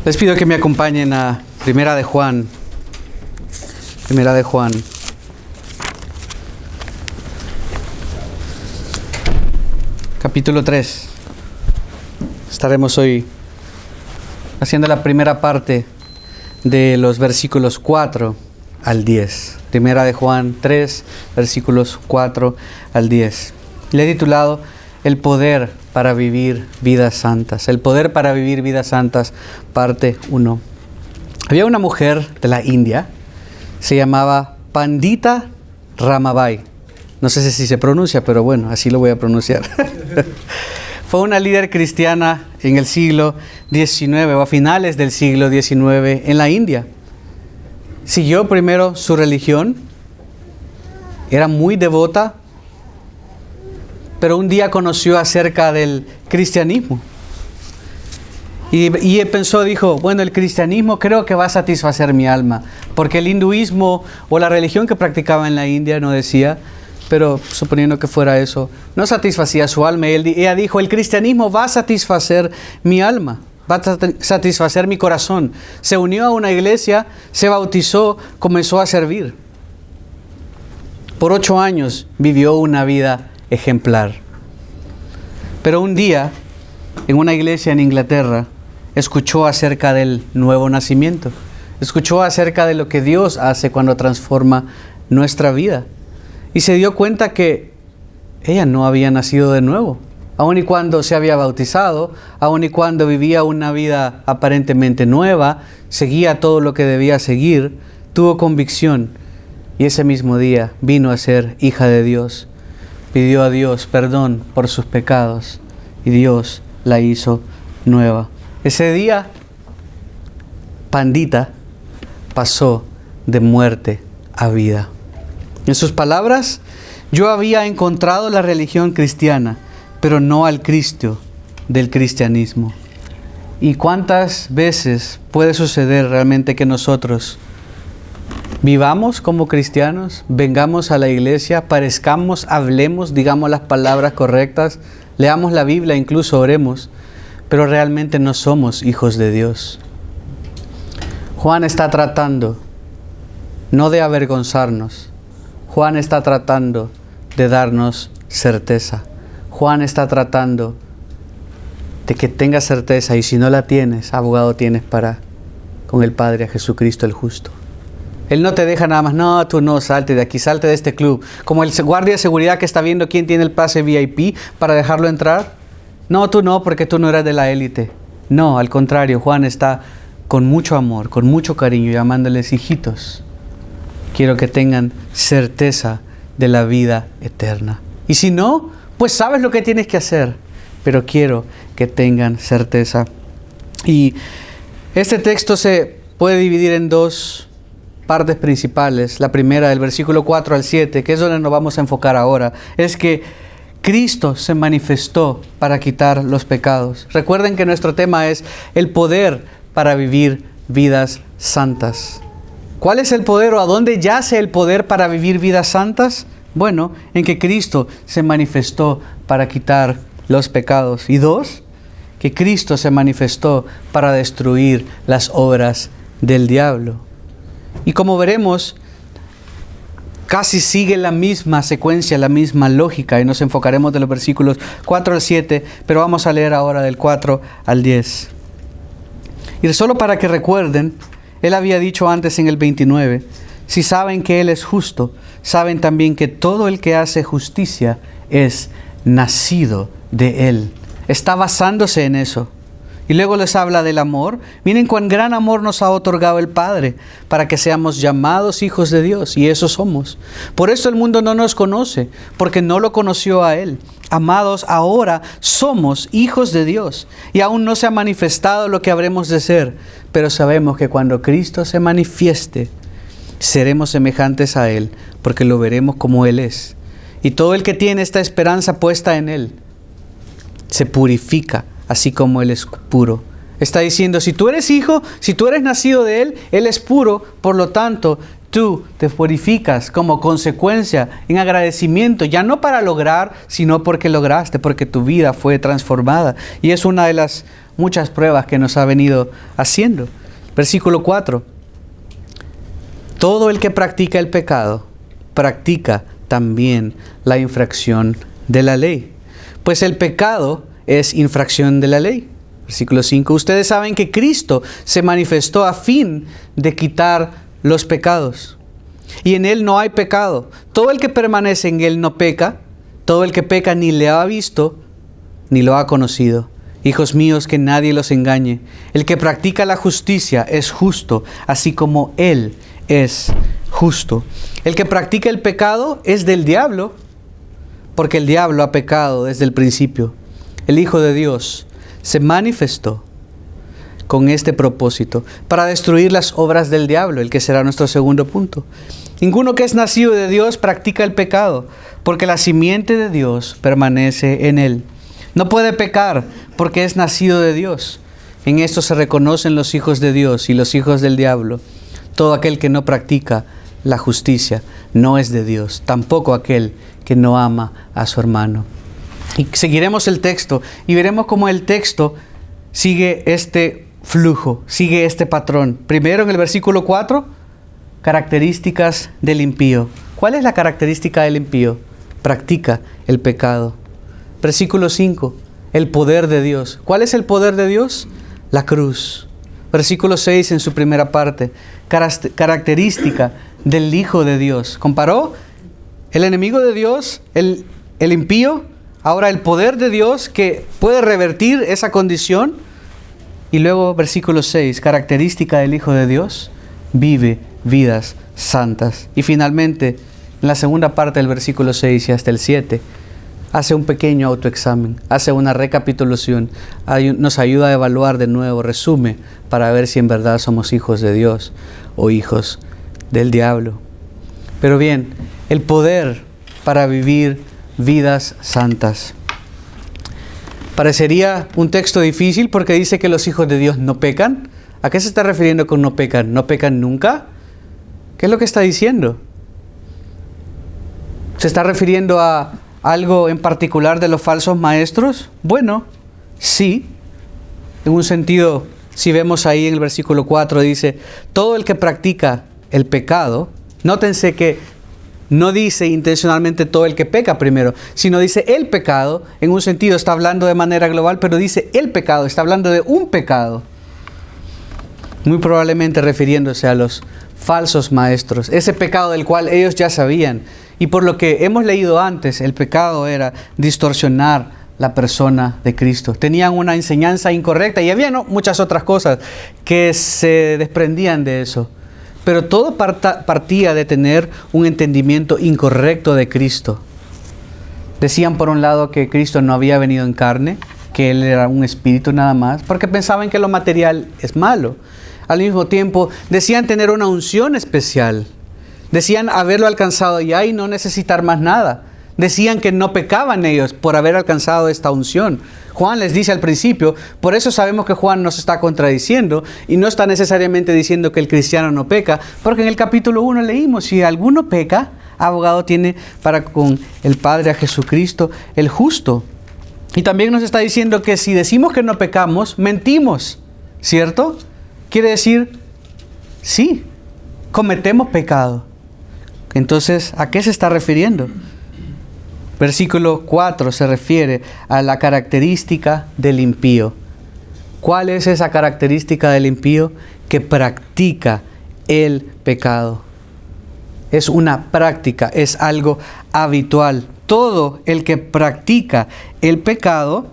Les pido que me acompañen a Primera de Juan. Primera de Juan. Capítulo 3. Estaremos hoy haciendo la primera parte de los versículos 4 al 10. Primera de Juan 3, versículos 4 al 10. Le he titulado El poder para vivir vidas santas. El poder para vivir vidas santas, parte 1. Había una mujer de la India, se llamaba Pandita Ramabai. No sé si se pronuncia, pero bueno, así lo voy a pronunciar. Fue una líder cristiana en el siglo XIX o a finales del siglo XIX en la India. Siguió primero su religión, era muy devota, pero un día conoció acerca del cristianismo. Y pensó, dijo, bueno, el cristianismo creo que va a satisfacer mi alma, porque el hinduismo o la religión que practicaba en la India no decía, pero suponiendo que fuera eso, no satisfacía su alma. Ella dijo, el cristianismo va a satisfacer mi alma, va a satisfacer mi corazón. Se unió a una iglesia, se bautizó, comenzó a servir. Por 8 años vivió una vida ejemplar. Pero un día, en una iglesia en Inglaterra, escuchó acerca del nuevo nacimiento. Escuchó acerca de lo que Dios hace cuando transforma nuestra vida. Y se dio cuenta que ella no había nacido de nuevo. Aun y cuando se había bautizado, aun y cuando vivía una vida aparentemente nueva, seguía todo lo que debía seguir, tuvo convicción. Y ese mismo día vino a ser hija de Dios. Pidió a Dios perdón por sus pecados y Dios la hizo nueva. Ese día, Pandita pasó de muerte a vida. En sus palabras, yo había encontrado la religión cristiana, pero no al Cristo del cristianismo. ¿Y cuántas veces puede suceder realmente que nosotros vivamos como cristianos, vengamos a la iglesia, parezcamos, hablemos, digamos las palabras correctas, leamos la Biblia, incluso oremos, pero realmente no somos hijos de Dios? Juan está tratando no de avergonzarnos. Juan está tratando de darnos certeza. Juan está tratando de que tengas certeza, y si no la tienes, abogado tienes para con el Padre, a Jesucristo el justo. Él no te deja nada más, no, tú no, salte de aquí, salte de este club. Como el guardia de seguridad que está viendo quién tiene el pase VIP para dejarlo entrar. No, tú no, porque tú no eras de la élite. No, al contrario, Juan está con mucho amor, con mucho cariño, llamándoles hijitos. Quiero que tengan certeza de la vida eterna. Y si no, pues sabes lo que tienes que hacer. Pero quiero que tengan certeza. Y este texto se puede dividir en dos partes principales. La primera, del versículo 4 al 7, que es donde nos vamos a enfocar ahora, es que Cristo se manifestó para quitar los pecados. Recuerden que nuestro tema es el poder para vivir vidas santas. ¿Cuál es el poder o a dónde yace el poder para vivir vidas santas? Bueno, en que Cristo se manifestó para quitar los pecados. Y dos, que Cristo se manifestó para destruir las obras del diablo. Y como veremos, casi sigue la misma secuencia, la misma lógica, y nos enfocaremos de los versículos 4 al 7, pero vamos a leer ahora del 4 al 10. Y solo para que recuerden, él había dicho antes en el 29, si saben que Él es justo, saben también que todo el que hace justicia es nacido de Él. Está basándose en eso. Y luego les habla del amor. Miren cuán gran amor nos ha otorgado el Padre para que seamos llamados hijos de Dios, y eso somos. Por eso el mundo no nos conoce, porque no lo conoció a Él. Amados, ahora somos hijos de Dios, y aún no se ha manifestado lo que habremos de ser, pero sabemos que cuando Cristo se manifieste, seremos semejantes a Él, porque lo veremos como Él es. Y todo el que tiene esta esperanza puesta en Él, se purifica, así como Él es puro. Está diciendo, si tú eres hijo, si tú eres nacido de Él, Él es puro, por lo tanto, tú te purificas como consecuencia, en agradecimiento, ya no para lograr, sino porque lograste, porque tu vida fue transformada. Y es una de las muchas pruebas que nos ha venido haciendo. Versículo 4. Todo el que practica el pecado, practica también la infracción de la ley. Pues el pecado es infracción de la ley. Versículo 5. Ustedes saben que Cristo se manifestó a fin de quitar los pecados. Y en Él no hay pecado. Todo el que permanece en Él no peca. Todo el que peca ni le ha visto, ni lo ha conocido. Hijos míos, que nadie los engañe. El que practica la justicia es justo, así como Él es justo. El que practica el pecado es del diablo, porque el diablo ha pecado desde el principio. El Hijo de Dios se manifestó con este propósito, para destruir las obras del diablo, el que será nuestro segundo punto. Ninguno que es nacido de Dios practica el pecado, porque la simiente de Dios permanece en él. No puede pecar, porque es nacido de Dios. En esto se reconocen los hijos de Dios y los hijos del diablo. Todo aquel que no practica la justicia no es de Dios, tampoco aquel que no ama a su hermano. Y seguiremos el texto y veremos cómo el texto sigue este flujo, sigue este patrón. Primero en el versículo 4, características del impío. ¿Cuál es la característica del impío? Practica el pecado. Versículo 5, el poder de Dios. ¿Cuál es el poder de Dios? La cruz. Versículo 6 en su primera parte, característica del Hijo de Dios. Comparó el enemigo de Dios, el impío, ahora el poder de Dios que puede revertir esa condición. Y luego versículo 6, característica del Hijo de Dios, vive vidas santas. Y finalmente, en la segunda parte del versículo 6 y hasta el 7, hace un pequeño autoexamen, hace una recapitulación, nos ayuda a evaluar de nuevo, resume, para ver si en verdad somos hijos de Dios o hijos del diablo. Pero bien, el poder para vivir vidas santas. Parecería un texto difícil porque dice que los hijos de Dios no pecan. ¿A qué se está refiriendo con no pecan? ¿No pecan nunca? ¿Qué es lo que está diciendo? ¿Se está refiriendo a algo en particular de los falsos maestros? Bueno, sí. En un sentido, si vemos ahí en el versículo 4, dice, todo el que practica el pecado, nótense que no dice intencionalmente todo el que peca primero, sino dice el pecado, en un sentido está hablando de manera global, pero dice el pecado, está hablando de un pecado. Muy probablemente refiriéndose a los falsos maestros, ese pecado del cual ellos ya sabían. Y por lo que hemos leído antes, el pecado era distorsionar la persona de Cristo. Tenían una enseñanza incorrecta y había muchas otras cosas que se desprendían de eso. Pero todo partía de tener un entendimiento incorrecto de Cristo. Decían por un lado que Cristo no había venido en carne, que Él era un espíritu nada más, porque pensaban que lo material es malo. Al mismo tiempo, decían tener una unción especial. Decían haberlo alcanzado ya y no necesitar más nada. Decían que no pecaban ellos por haber alcanzado esta unción. Juan les dice al principio, por eso sabemos que Juan nos está contradiciendo y no está necesariamente diciendo que el cristiano no peca, porque en el capítulo 1 leímos, si alguno peca, abogado tiene para con el Padre a Jesucristo, el justo. Y también nos está diciendo que si decimos que no pecamos, mentimos, ¿cierto? Quiere decir, sí, cometemos pecado. Entonces, ¿a qué se está refiriendo? Versículo 4 se refiere a la característica del impío. ¿Cuál es esa característica del impío? Que practica el pecado. Es una práctica, es algo habitual. Todo el que practica el pecado,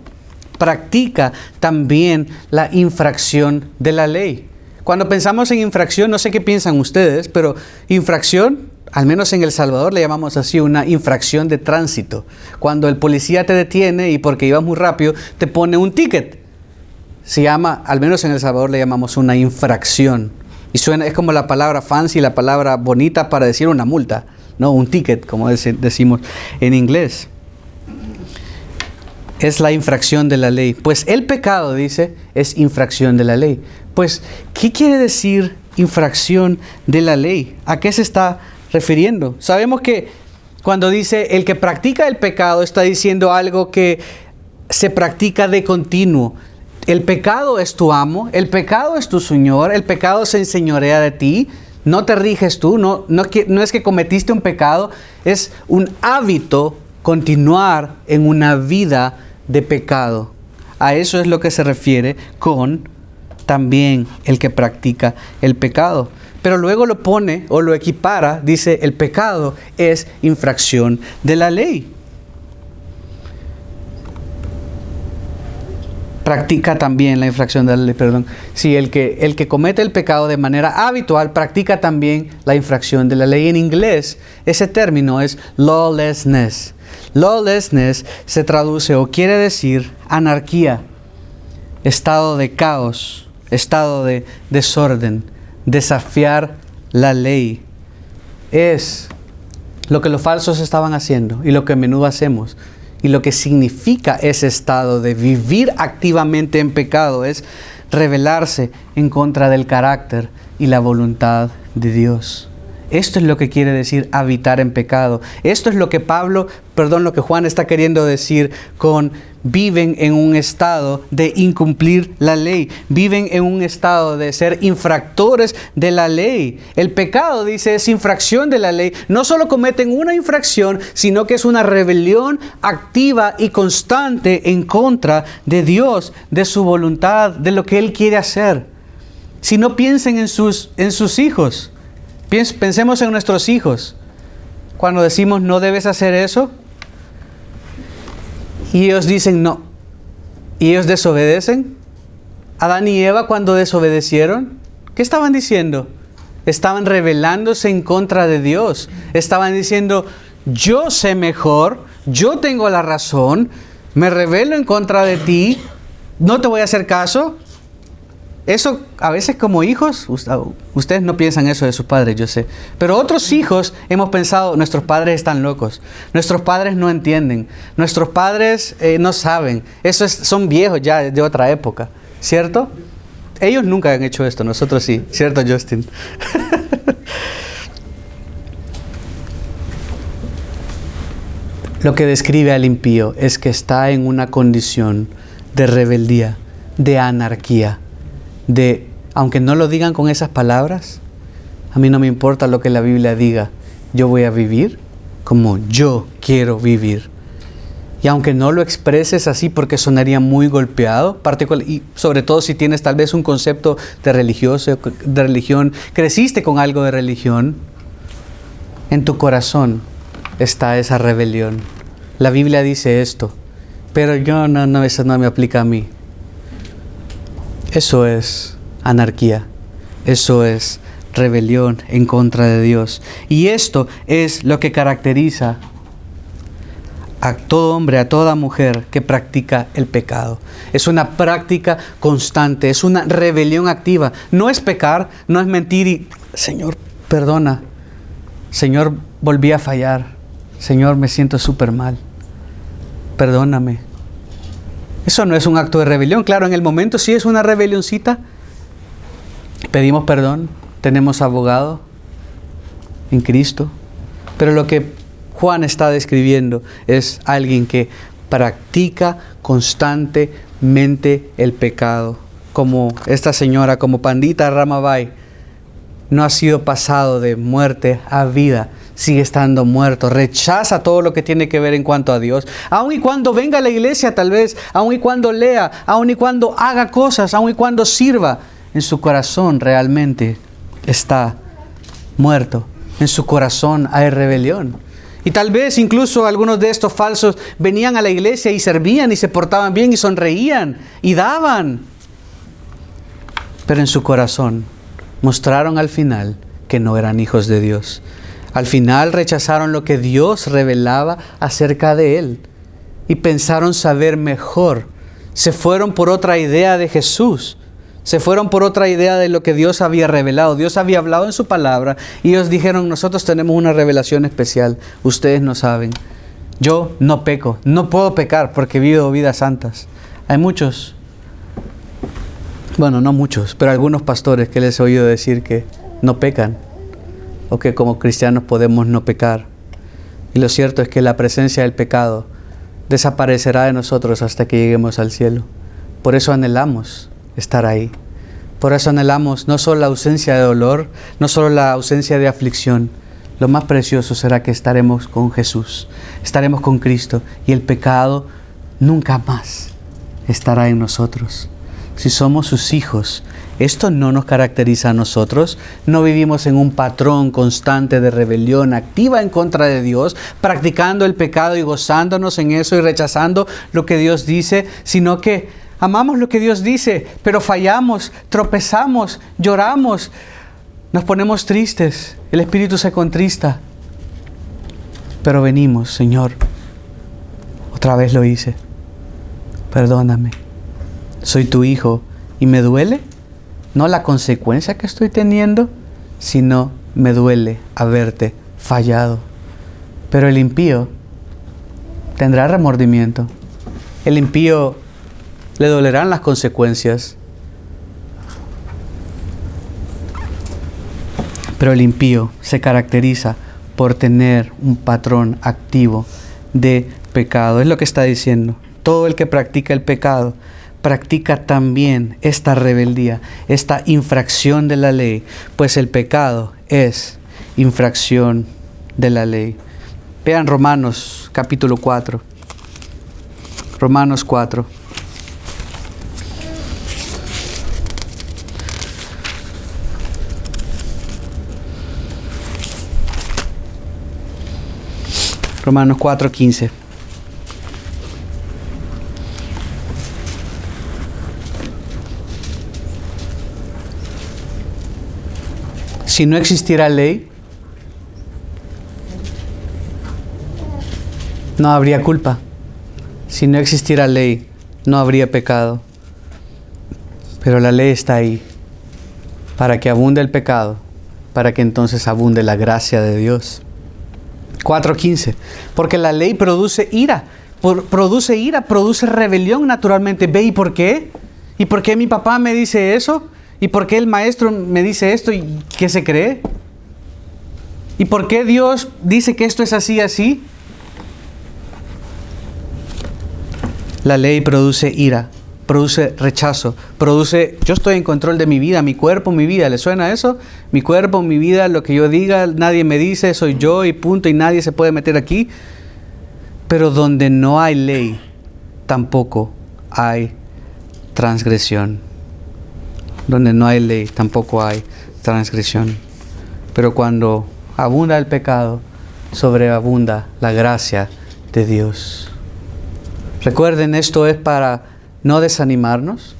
practica también la infracción de la ley. Cuando pensamos en infracción, no sé qué piensan ustedes, pero infracción, al menos en El Salvador le llamamos así una infracción de tránsito. Cuando el policía te detiene y porque ibas muy rápido te pone un ticket. Se llama, al menos en El Salvador le llamamos una infracción. Y suena, es como la palabra fancy, la palabra bonita para decir una multa. No, un ticket, como decimos en inglés. es la infracción de la ley. Pues el pecado, dice, es infracción de la ley. Pues, ¿qué quiere decir infracción de la ley? ¿A qué se está refiriendo? Sabemos que cuando dice el que practica el pecado, está diciendo algo que se practica de continuo. El pecado es tu amo, el pecado es tu señor, el pecado se enseñorea de ti, no te riges tú, no es que cometiste un pecado, es un hábito continuar en una vida de pecado. A eso es lo que se refiere con también el que practica el pecado. Pero luego lo pone o lo equipara, dice el pecado es infracción de la ley. Practica también la infracción de la ley, perdón. Sí, el que comete el pecado de manera habitual practica también la infracción de la ley. En inglés, ese término es lawlessness. Lawlessness se traduce o quiere decir anarquía, estado de caos, estado de desorden, desafiar la ley. Es lo que los falsos estaban haciendo y lo que a menudo hacemos. Y lo que significa ese estado de vivir activamente en pecado es rebelarse en contra del carácter y la voluntad de Dios. Esto es lo que quiere decir habitar en pecado. Esto es lo que lo que Juan está queriendo decir con viven en un estado de incumplir la ley. Viven en un estado de ser infractores de la ley. El pecado, dice, es infracción de la ley. No solo cometen una infracción, sino que es una rebelión activa y constante en contra de Dios, de su voluntad, de lo que Él quiere hacer. Si no, piensen en sus hijos. Pensemos en nuestros hijos. Cuando decimos no debes hacer eso, y ellos dicen no, y ellos desobedecen. Adán y Eva, cuando desobedecieron, ¿qué estaban diciendo? Estaban rebelándose en contra de Dios. Estaban diciendo, yo sé mejor, yo tengo la razón, me rebelo en contra de ti, no te voy a hacer caso. Eso a veces como hijos, ustedes no piensan eso de sus padres, yo sé. Pero otros hijos hemos pensado, nuestros padres están locos. Nuestros padres no entienden. Nuestros padres no saben. Son viejos ya de otra época, ¿cierto? Ellos nunca han hecho esto, nosotros sí. ¿Cierto, Justin? Lo que describe al impío es que está en una condición de rebeldía, de anarquía. Aunque no lo digan con esas palabras, a mí no me importa lo que la Biblia diga, yo voy a vivir como yo quiero vivir. Y aunque no lo expreses así porque sonaría muy golpeado, y sobre todo si tienes tal vez un concepto de religión, creciste con algo de religión, en tu corazón está esa rebelión. La Biblia dice esto, pero eso no me aplica a mí. Eso es anarquía, eso es rebelión en contra de Dios. Y esto es lo que caracteriza a todo hombre, a toda mujer que practica el pecado. Es una práctica constante, es una rebelión activa. No es pecar, no es mentir y, Señor, perdona. Señor, volví a fallar. Señor, me siento súper mal. Perdóname. Eso no es un acto de rebelión. Claro, en el momento sí es una rebelioncita. Pedimos perdón, tenemos abogado en Cristo. Pero lo que Juan está describiendo es alguien que practica constantemente el pecado. Como esta señora, como Pandita Ramabai, no ha sido pasado de muerte a vida. Sigue estando muerto, rechaza todo lo que tiene que ver en cuanto a Dios, aun y cuando venga a la iglesia tal vez, aun y cuando lea, aun y cuando haga cosas, aun y cuando sirva, en su corazón realmente está muerto, en su corazón hay rebelión. Y tal vez incluso algunos de estos falsos venían a la iglesia y servían y se portaban bien y sonreían y daban, pero en su corazón mostraron al final que no eran hijos de Dios. Al final rechazaron lo que Dios revelaba acerca de Él y pensaron saber mejor. Se fueron por otra idea de Jesús. Se fueron por otra idea de lo que Dios había revelado. Dios había hablado en su palabra y ellos dijeron, nosotros tenemos una revelación especial. Ustedes no saben. Yo no peco, no puedo pecar porque vivo vidas santas. Hay muchos, bueno, no muchos, pero algunos pastores que les he oído decir que no pecan o que como cristianos podemos no pecar. Y lo cierto es que la presencia del pecado desaparecerá de nosotros hasta que lleguemos al cielo. Por eso anhelamos estar ahí. Por eso anhelamos no solo la ausencia de dolor, no solo la ausencia de aflicción. Lo más precioso será que estaremos con Jesús, estaremos con Cristo y el pecado nunca más estará en nosotros. Si somos sus hijos, esto no nos caracteriza a nosotros. No vivimos en un patrón constante de rebelión activa en contra de Dios, practicando el pecado y gozándonos en eso y rechazando lo que Dios dice, sino que amamos lo que Dios dice, pero fallamos, tropezamos, lloramos, nos ponemos tristes, el espíritu se contrista. Pero venimos, Señor, otra vez lo hice, perdóname, soy tu hijo y me duele, no la consecuencia que estoy teniendo, sino me duele haberte fallado. Pero el impío tendrá remordimiento, el impío le dolerán las consecuencias. Pero el impío se caracteriza por tener un patrón activo de pecado. Es lo que está diciendo. Todo el que practica el pecado practica también esta rebeldía, esta infracción de la ley, pues el pecado es infracción de la ley. Vean Romanos capítulo 4. Romanos 4. Romanos 4:15. Si no existiera ley, no habría culpa. Si no existiera ley, no habría pecado. Pero la ley está ahí para que abunde el pecado, para que entonces abunde la gracia de Dios. 4:15. Porque la ley produce ira, produce rebelión naturalmente. ¿Ve y por qué? ¿Y por qué mi papá me dice eso? ¿Y por qué el maestro me dice esto? ¿Y qué se cree? ¿Y por qué Dios dice que esto es así, así? La ley produce ira, produce rechazo, produce, yo estoy en control de mi vida, mi cuerpo, mi vida. ¿Le suena eso? Mi cuerpo, mi vida, lo que yo diga, nadie me dice, soy yo y punto, y nadie se puede meter aquí. Pero donde no hay ley, tampoco hay transgresión. Donde no hay ley, tampoco hay transgresión. Pero cuando abunda el pecado, sobreabunda la gracia de Dios. Recuerden, esto es para no desanimarnos,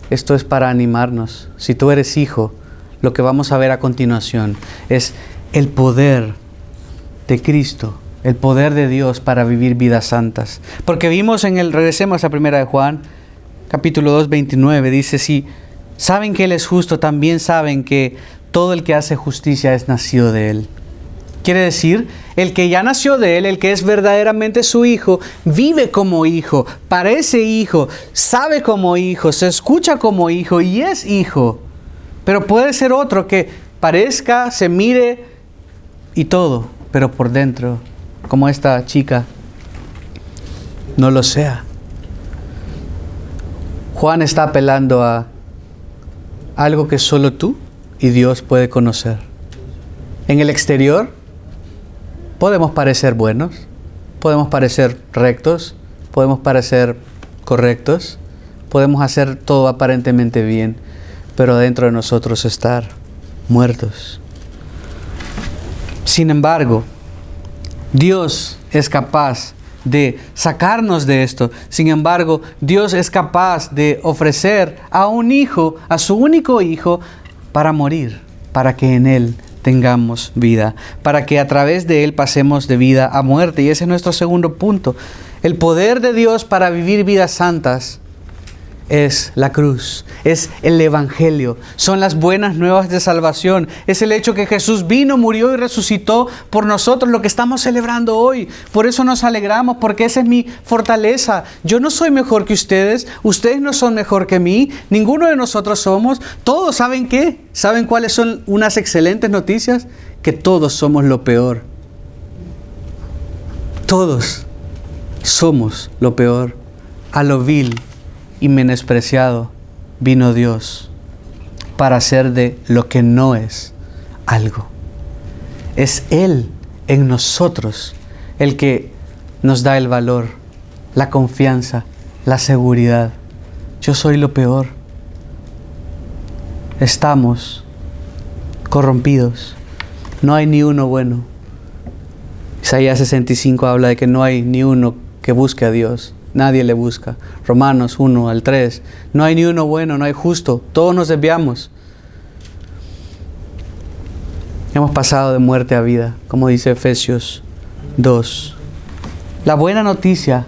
esto es para animarnos. Si tú eres hijo, lo que vamos a ver a continuación es el poder de Cristo, el poder de Dios para vivir vidas santas. Porque vimos regresemos a 1 de Juan, capítulo 2, 29, dice, si saben que Él es justo, también saben que todo el que hace justicia es nacido de Él. Quiere decir, el que ya nació de Él, el que es verdaderamente su hijo, vive como hijo, parece hijo, sabe como hijo, se escucha como hijo y es hijo. Pero puede ser otro que parezca, se mire y todo, pero por dentro, como esta chica, no lo sea. Juan está apelando a algo que solo tú y Dios puede conocer. En el exterior podemos parecer buenos, podemos parecer rectos, podemos parecer correctos, podemos hacer todo aparentemente bien, pero dentro de nosotros estar muertos. Sin embargo, Dios es capaz de sacarnos de esto. Sin embargo, Dios es capaz de ofrecer a un hijo, a su único hijo, para morir, para que en Él tengamos vida, para que a través de Él pasemos de vida a muerte. Y ese es nuestro segundo punto. El poder de Dios para vivir vidas santas es la cruz, es el Evangelio, son las buenas nuevas de salvación, es el hecho que Jesús vino, murió y resucitó por nosotros, lo que estamos celebrando hoy. Por eso nos alegramos, porque esa es mi fortaleza. Yo no soy mejor que ustedes no son mejor que mí, ninguno de nosotros somos. Todos, ¿saben qué? ¿Saben cuáles son unas excelentes noticias? Que todos somos lo peor. Todos somos lo peor. A lo vil y menospreciado vino Dios para hacer de lo que no es algo. Es Él en nosotros el que nos da el valor, la confianza, la seguridad. Yo soy lo peor. Estamos corrompidos. No hay ni uno bueno. Isaías 65 habla de que no hay ni uno que busque a Dios. Nadie le busca. Romanos 1 al 3. No hay ni uno bueno, no hay justo. Todos nos desviamos. Hemos pasado de muerte a vida, como dice Efesios 2. La buena noticia,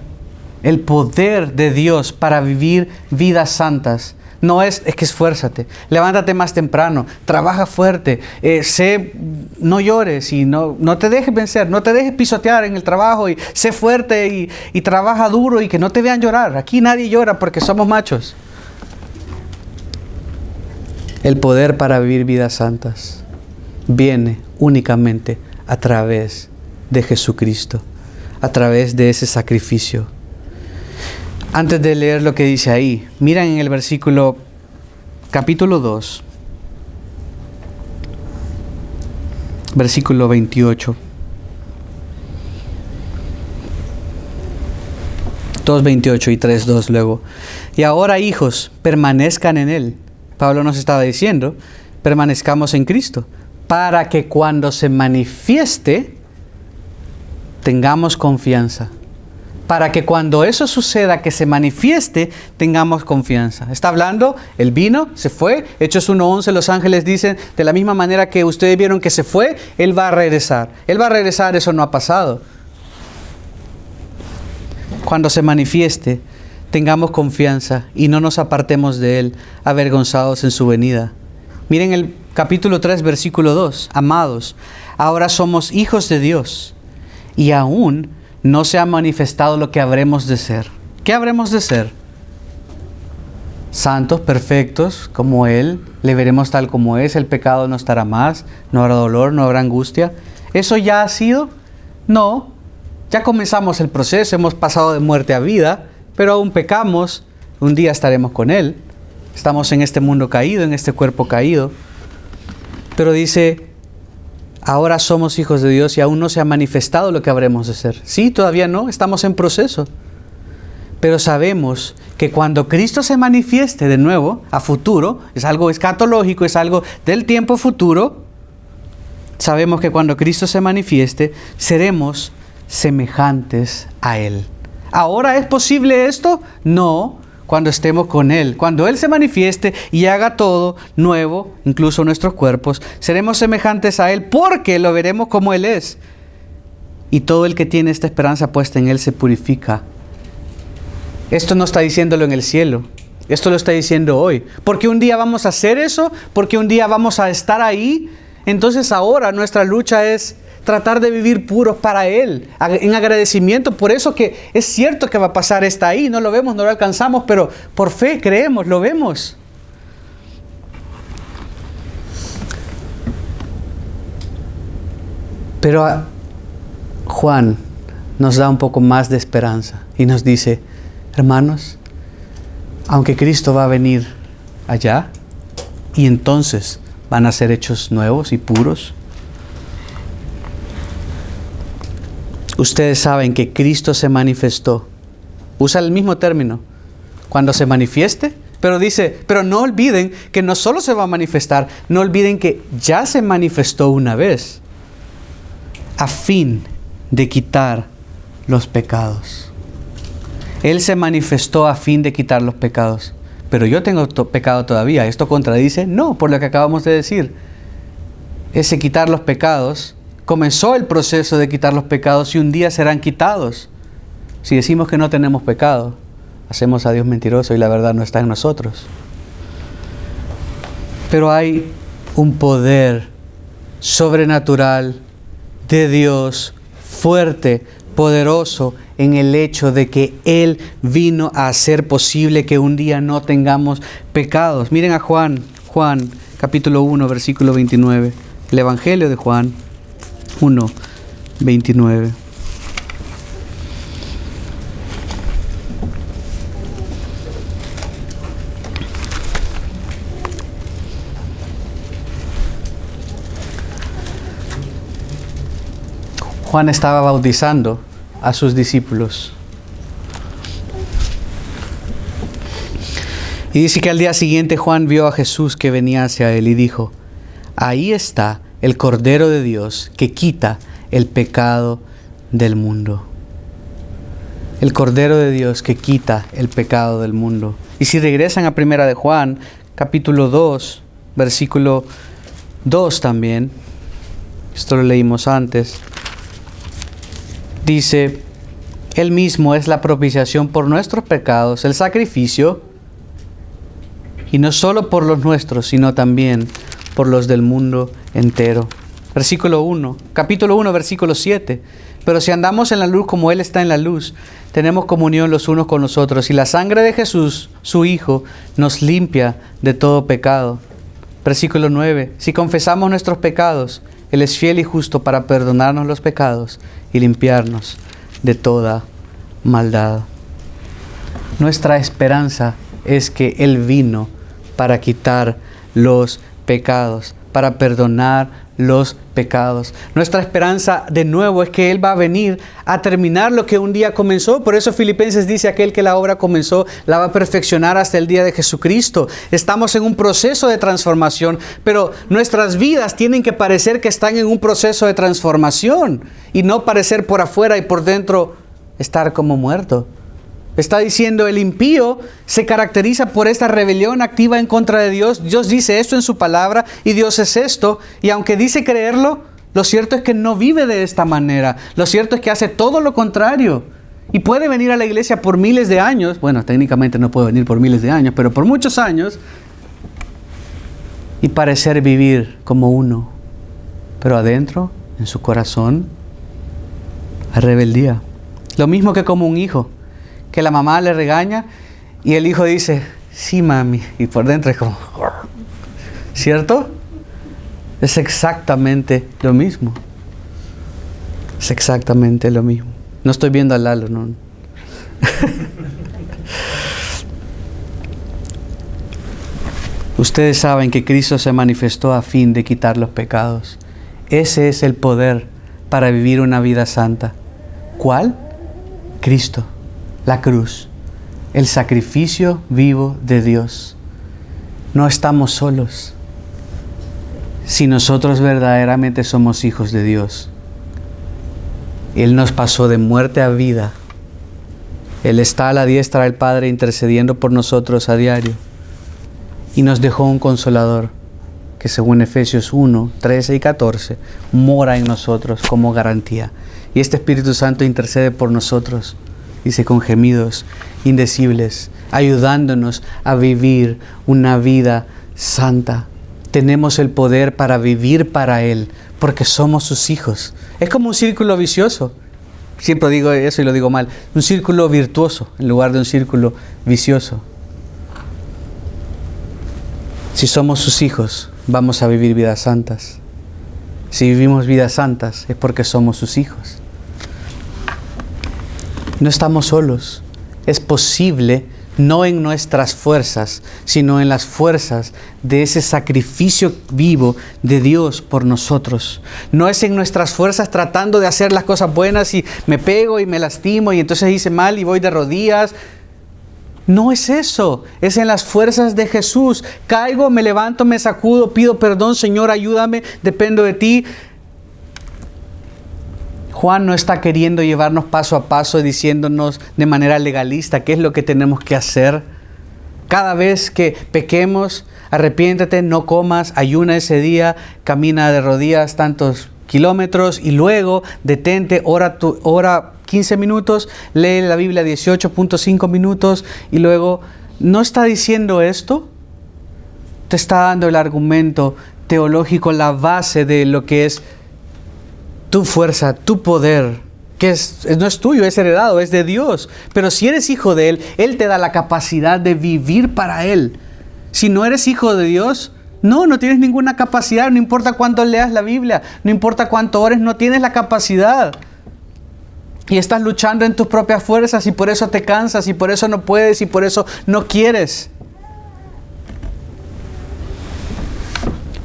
el poder de Dios para vivir vidas santas, no es que esfuérzate, levántate más temprano, trabaja fuerte, no llores y no te dejes vencer, no te dejes pisotear en el trabajo y sé fuerte y trabaja duro y que no te vean llorar. Aquí nadie llora porque somos machos. El poder para vivir vidas santas viene únicamente a través de Jesucristo, a través de ese sacrificio. Antes de leer lo que dice ahí, miren en el versículo, capítulo 2, versículo 28. 2:28 y 3:2 luego. Y ahora, hijos, permanezcan en Él. Pablo nos estaba diciendo, permanezcamos en Cristo, para que cuando se manifieste, tengamos confianza. Para que cuando eso suceda, que se manifieste, tengamos confianza. Está hablando, Él vino, se fue. Hechos 1:11, los ángeles dicen, de la misma manera que ustedes vieron que se fue, Él va a regresar. Él va a regresar, eso no ha pasado. Cuando se manifieste, tengamos confianza y no nos apartemos de Él, avergonzados en su venida. Miren el capítulo 3, versículo 2. Amados, ahora somos hijos de Dios y aún no se ha manifestado lo que habremos de ser. ¿Qué habremos de ser? Santos, perfectos, como Él. Le veremos tal como es. El pecado no estará más. No habrá dolor, no habrá angustia. ¿Eso ya ha sido? No. Ya comenzamos el proceso. Hemos pasado de muerte a vida. Pero aún pecamos. Un día estaremos con Él. Estamos en este mundo caído, en este cuerpo caído. Pero dice, ahora somos hijos de Dios y aún no se ha manifestado lo que habremos de ser. Sí, todavía no, estamos en proceso. Pero sabemos que cuando Cristo se manifieste de nuevo, a futuro, es algo escatológico, es algo del tiempo futuro. Sabemos que cuando Cristo se manifieste, seremos semejantes a Él. ¿Ahora es posible esto? No. Cuando estemos con Él, cuando Él se manifieste y haga todo nuevo, incluso nuestros cuerpos, seremos semejantes a Él porque lo veremos como Él es. Y todo el que tiene esta esperanza puesta en Él se purifica. Esto no está diciéndolo en el cielo, esto lo está diciendo hoy. Porque un día vamos a hacer eso, porque un día vamos a estar ahí. Entonces ahora nuestra lucha es tratar de vivir puros para Él, en agradecimiento. Por eso que es cierto que va a pasar, está ahí, no lo vemos, no lo alcanzamos, pero por fe creemos, lo vemos. Pero Juan nos da un poco más de esperanza y nos dice, hermanos, aunque Cristo va a venir allá y entonces van a ser hechos nuevos y puros, ustedes saben que Cristo se manifestó. Usa el mismo término. Cuando se manifieste. Pero dice, pero no olviden que no solo se va a manifestar. No olviden que ya se manifestó una vez. A fin de quitar los pecados. Él se manifestó a fin de quitar los pecados. Pero yo tengo pecado todavía. ¿Esto contradice? No, por lo que acabamos de decir. Ese quitar los pecados, comenzó el proceso de quitar los pecados y un día serán quitados. Si decimos que no tenemos pecado, hacemos a Dios mentiroso y la verdad no está en nosotros. Pero hay un poder sobrenatural de Dios, fuerte, poderoso, en el hecho de que Él vino a hacer posible que un día no tengamos pecados. Miren a Juan capítulo 1, versículo 29. El Evangelio de Juan 1, 29. Juan estaba bautizando a sus discípulos. Y dice que al día siguiente Juan vio a Jesús que venía hacia él y dijo: ahí está el Cordero de Dios que quita el pecado del mundo. El Cordero de Dios que quita el pecado del mundo. Y si regresan a Primera de Juan, capítulo 2, versículo 2 también, esto lo leímos antes, dice: Él mismo es la propiciación por nuestros pecados, el sacrificio, y no solo por los nuestros, sino también por los del mundo entero. Versículo 1, capítulo 1, versículo 7. Pero si andamos en la luz como Él está en la luz, tenemos comunión los unos con los otros, y la sangre de Jesús, su Hijo, nos limpia de todo pecado. Versículo 9. Si confesamos nuestros pecados, Él es fiel y justo para perdonarnos los pecados y limpiarnos de toda maldad. Nuestra esperanza es que Él vino para quitar los pecados, para perdonar los pecados. Nuestra esperanza de nuevo es que Él va a venir a terminar lo que un día comenzó. Por eso Filipenses dice: aquel que la obra comenzó la va a perfeccionar hasta el día de Jesucristo. Estamos en un proceso de transformación, pero nuestras vidas tienen que parecer que están en un proceso de transformación y no parecer por afuera y por dentro estar como muerto. Está diciendo: el impío se caracteriza por esta rebelión activa en contra de Dios. Dios dice esto en su palabra y Dios es esto. Y aunque dice creerlo, lo cierto es que no vive de esta manera. Lo cierto es que hace todo lo contrario. Y puede venir a la iglesia por miles de años. Bueno, técnicamente no puede venir por miles de años, pero por muchos años. Y parecer vivir como uno. Pero adentro, en su corazón, hay rebeldía. Lo mismo que como un hijo, que la mamá le regaña y el hijo dice: sí, mami, y por dentro es como, ¿cierto? Es exactamente lo mismo. Es exactamente lo mismo. No estoy viendo a Lalo, no. Ustedes saben que Cristo se manifestó a fin de quitar los pecados. Ese es el poder para vivir una vida santa. ¿Cuál? Cristo. La cruz, el sacrificio vivo de Dios. No estamos solos. Si nosotros verdaderamente somos hijos de Dios, Él nos pasó de muerte a vida. Él está a la diestra del Padre intercediendo por nosotros a diario. Y nos dejó un consolador que, según Efesios 1, 13 y 14, mora en nosotros como garantía. Y este Espíritu Santo intercede por nosotros, dice, con gemidos indecibles, ayudándonos a vivir una vida santa. Tenemos el poder para vivir para Él, porque somos sus hijos. Es como un círculo vicioso. Siempre digo eso y lo digo mal. Un círculo virtuoso en lugar de un círculo vicioso. Si somos sus hijos, vamos a vivir vidas santas. Si vivimos vidas santas, es porque somos sus hijos. No estamos solos. Es posible, no en nuestras fuerzas, sino en las fuerzas de ese sacrificio vivo de Dios por nosotros. No es en nuestras fuerzas tratando de hacer las cosas buenas y me pego y me lastimo y entonces hice mal y voy de rodillas. No es eso, es en las fuerzas de Jesús. Caigo, me levanto, me sacudo, pido perdón, Señor, ayúdame, dependo de ti. Juan no está queriendo llevarnos paso a paso diciéndonos de manera legalista qué es lo que tenemos que hacer. Cada vez que pequemos, arrepiéntete, no comas, ayuna ese día, camina de rodillas tantos kilómetros y luego detente, ora 15 minutos, lee la Biblia 18.5 minutos y luego no está diciendo esto. Te está dando el argumento teológico, la base de lo que es tu fuerza, tu poder, que no es tuyo, es heredado, es de Dios. Pero si eres hijo de Él, Él te da la capacidad de vivir para Él. Si no eres hijo de Dios, no tienes ninguna capacidad, no importa cuánto leas la Biblia, no importa cuánto ores, no tienes la capacidad. Y estás luchando en tus propias fuerzas y por eso te cansas y por eso no puedes y por eso no quieres.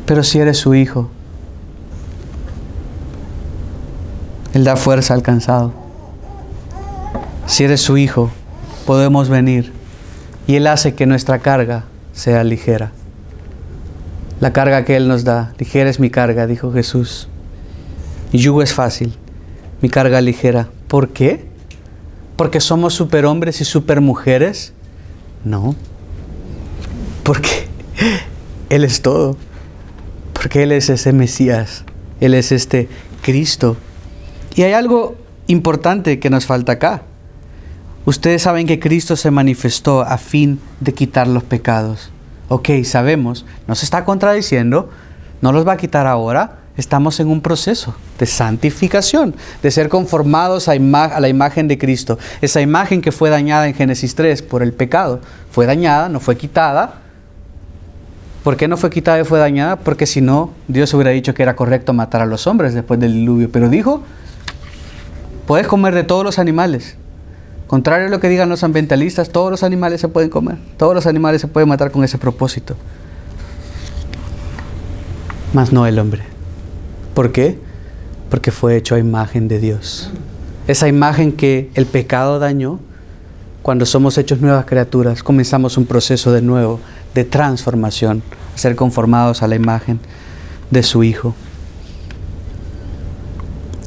Pero si eres su hijo, Él da fuerza al cansado. Si eres su hijo, podemos venir y Él hace que nuestra carga sea ligera. La carga que Él nos da, ligera es mi carga, dijo Jesús. Mi yugo es fácil, mi carga ligera. ¿Por qué? ¿Porque somos superhombres y supermujeres? No. Porque Él es todo. Porque Él es ese Mesías. Él es este Cristo. Y hay algo importante que nos falta acá. Ustedes saben que Cristo se manifestó a fin de quitar los pecados. Ok, sabemos, no se está contradiciendo, no los va a quitar ahora. Estamos en un proceso de santificación, de ser conformados a la imagen de Cristo. Esa imagen que fue dañada en Génesis 3 por el pecado, fue dañada, no fue quitada. ¿Por qué no fue quitada y fue dañada? Porque si no, Dios hubiera dicho que era correcto matar a los hombres después del diluvio. Pero dijo, puedes comer de todos los animales. Contrario a lo que digan los ambientalistas, todos los animales se pueden comer. Todos los animales se pueden matar con ese propósito. Mas no el hombre. ¿Por qué? Porque fue hecho a imagen de Dios. Esa imagen que el pecado dañó, cuando somos hechos nuevas criaturas, comenzamos un proceso de nuevo, de transformación, a ser conformados a la imagen de su Hijo.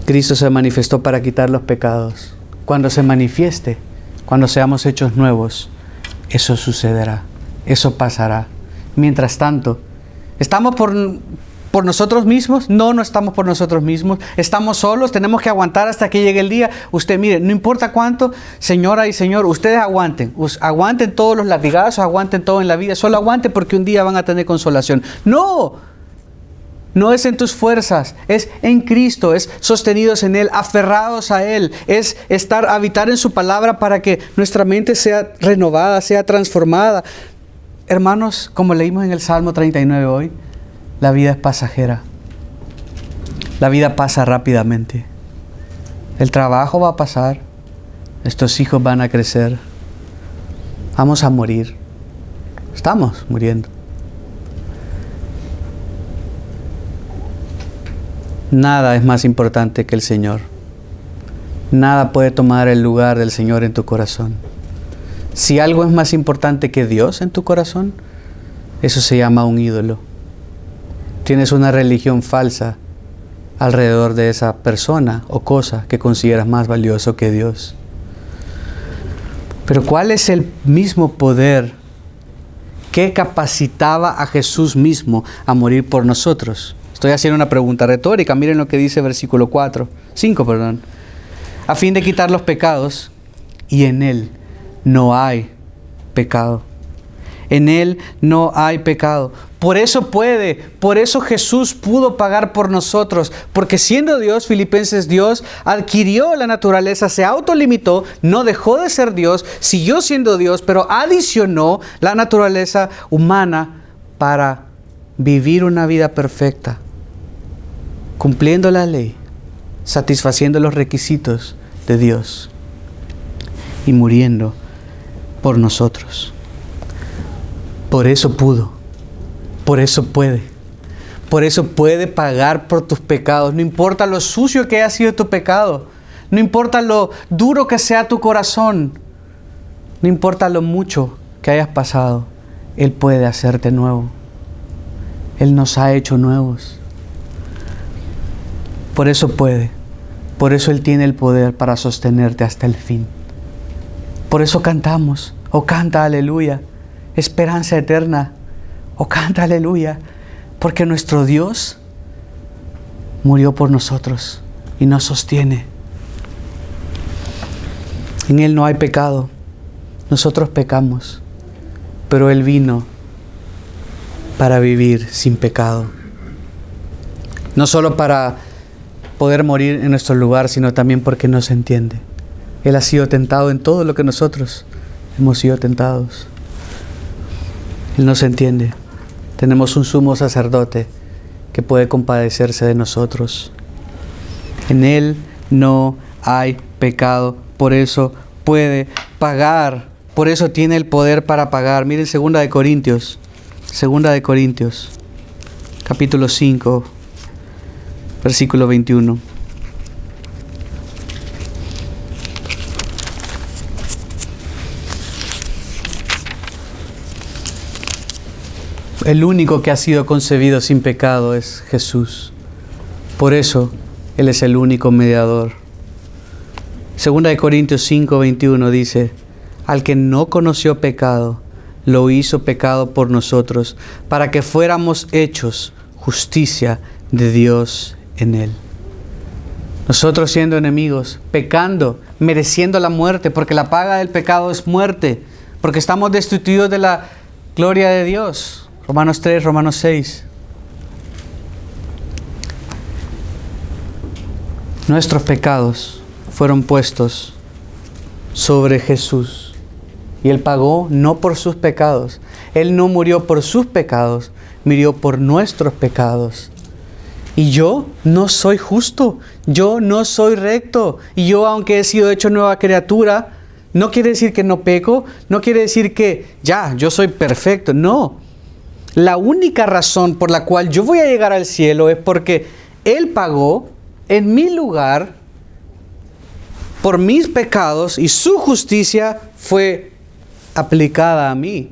Cristo se manifestó para quitar los pecados. Cuando se manifieste, cuando seamos hechos nuevos, eso sucederá, eso pasará. Mientras tanto, ¿estamos por nosotros mismos? No estamos por nosotros mismos. Estamos solos, tenemos que aguantar hasta que llegue el día. Usted mire, no importa cuánto, señora y señor, ustedes aguanten. Aguanten todos los latigazos, aguanten todo en la vida. Solo aguanten porque un día van a tener consolación. No es en tus fuerzas, es en Cristo, es sostenidos en Él, aferrados a Él, es habitar en su palabra para que nuestra mente sea renovada, sea transformada. Hermanos, como leímos en el Salmo 39 hoy, la vida es pasajera. La vida pasa rápidamente. El trabajo va a pasar, estos hijos van a crecer, vamos a morir, estamos muriendo. Nada es más importante que el Señor. Nada puede tomar el lugar del Señor en tu corazón. Si algo es más importante que Dios en tu corazón, eso se llama un ídolo. Tienes una religión falsa alrededor de esa persona o cosa que consideras más valioso que Dios. Pero ¿cuál es el mismo poder que capacitaba a Jesús mismo a morir por nosotros? Estoy haciendo una pregunta retórica. Miren lo que dice versículo 5. A fin de quitar los pecados, y en Él no hay pecado. En Él no hay pecado. Por eso Jesús pudo pagar por nosotros. Porque siendo Dios, Filipenses, Dios adquirió la naturaleza, se autolimitó, no dejó de ser Dios, siguió siendo Dios, pero adicionó la naturaleza humana para vivir una vida perfecta, cumpliendo la ley, satisfaciendo los requisitos de Dios y muriendo por nosotros. Por eso pudo, por eso puede pagar por tus pecados. No importa lo sucio que haya sido tu pecado, no importa lo duro que sea tu corazón, no importa lo mucho que hayas pasado, Él puede hacerte nuevo. Él nos ha hecho nuevos. Por eso Él tiene el poder para sostenerte hasta el fin. Por eso cantamos, canta aleluya, esperanza eterna, canta aleluya, porque nuestro Dios murió por nosotros y nos sostiene. En Él no hay pecado. Nosotros pecamos, pero Él vino para vivir sin pecado. No solo para poder morir en nuestro lugar, sino también porque nos entiende. Él ha sido tentado en todo lo que nosotros hemos sido tentados. Él nos entiende. Tenemos un sumo sacerdote que puede compadecerse de nosotros. En Él no hay pecado, por eso puede pagar, por eso tiene el poder para pagar. Miren 2 Corintios, capítulo 5, versículo 21. El único que ha sido concebido sin pecado es Jesús. Por eso, Él es el único mediador. 2 Corintios 5, 21 dice: al que no conoció pecado, lo hizo pecado por nosotros, para que fuéramos hechos justicia de Dios en Él. Nosotros siendo enemigos, pecando, mereciendo la muerte, porque la paga del pecado es muerte, porque estamos destituidos de la gloria de Dios. Romanos 3, Romanos 6. Nuestros pecados fueron puestos sobre Jesús. Y Él pagó no por sus pecados. Él no murió por sus pecados, murió por nuestros pecados. Y yo no soy justo, yo no soy recto. Y yo, aunque he sido hecho nueva criatura, no quiere decir que no peco, no quiere decir que ya, yo soy perfecto. No. La única razón por la cual yo voy a llegar al cielo es porque Él pagó en mi lugar por mis pecados y su justicia fue aplicada a mí.